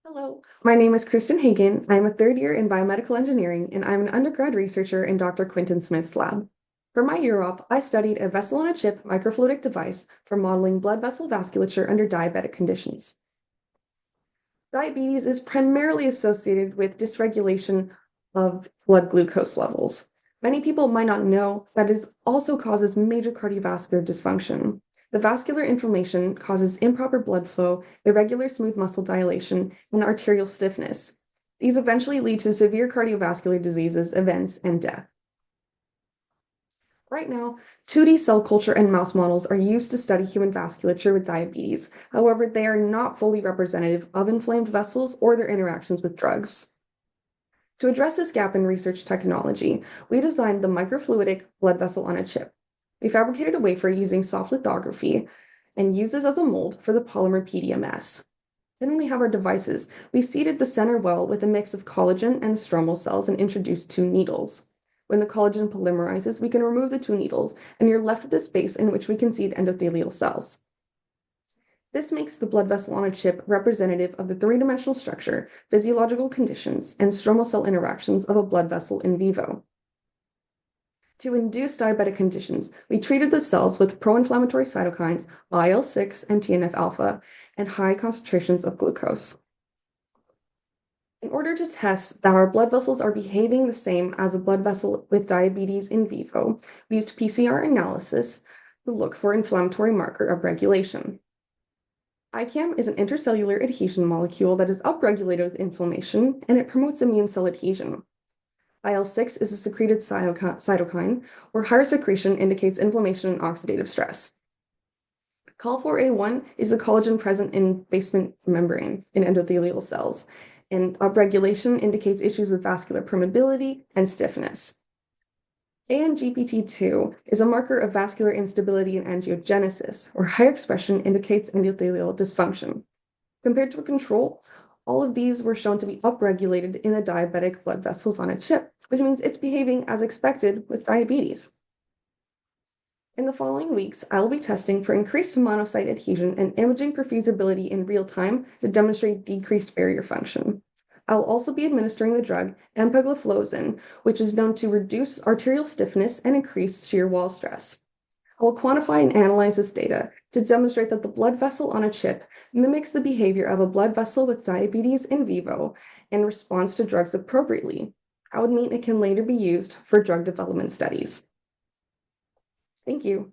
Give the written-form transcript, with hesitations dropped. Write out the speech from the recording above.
Hello, my name is Kristen Hagen. I'm a third year in biomedical engineering, and I'm an undergrad researcher in Dr. Quinton Smith's lab. For my UROP, I studied a vessel-on-a-chip microfluidic device for modeling blood vessel vasculature under diabetic conditions. Diabetes is primarily associated with dysregulation of blood glucose levels. Many people might not know that it also causes major cardiovascular dysfunction. The vascular inflammation causes improper blood flow, irregular smooth muscle dilation, and arterial stiffness. These eventually lead to severe cardiovascular diseases, events, and death. Right now, 2D cell culture and mouse models are used to study human vasculature with diabetes. However, they are not fully representative of inflamed vessels or their interactions with drugs. To address this gap in research technology, we designed the microfluidic blood vessel on a chip. We fabricated a wafer using soft lithography and used this as a mold for the polymer PDMS. Then when we have our devices, we seeded the center well with a mix of collagen and stromal cells and introduced two needles. When the collagen polymerizes, we can remove the two needles, and you're left with a space in which we can seed endothelial cells. This makes the blood vessel on a chip representative of the three-dimensional structure, physiological conditions, and stromal cell interactions of a blood vessel in vivo. To induce diabetic conditions, we treated the cells with pro-inflammatory cytokines, IL-6 and TNF-alpha, and high concentrations of glucose. In order to test that our blood vessels are behaving the same as a blood vessel with diabetes in vivo, we used PCR analysis to look for inflammatory marker of regulation. ICAM is an intercellular adhesion molecule that is upregulated with inflammation, and it promotes immune cell adhesion. IL-6 is a secreted cytokine, where higher secretion indicates inflammation and oxidative stress. Col4A1 is the collagen present in basement membrane in endothelial cells, and upregulation indicates issues with vascular permeability and stiffness. ANGPT2 is a marker of vascular instability and angiogenesis, where higher expression indicates endothelial dysfunction. Compared to a control, all of these were shown to be upregulated in the diabetic blood vessels on a chip, which means it's behaving as expected with diabetes. In the following weeks, I will be testing for increased monocyte adhesion and imaging for feasibility in real time to demonstrate decreased barrier function. I will also be administering the drug empagliflozin, which is known to reduce arterial stiffness and increase shear wall stress. I will quantify and analyze this data to demonstrate that the blood vessel on a chip mimics the behavior of a blood vessel with diabetes in vivo and responds to drugs appropriately. I would mean it can later be used for drug development studies. Thank you.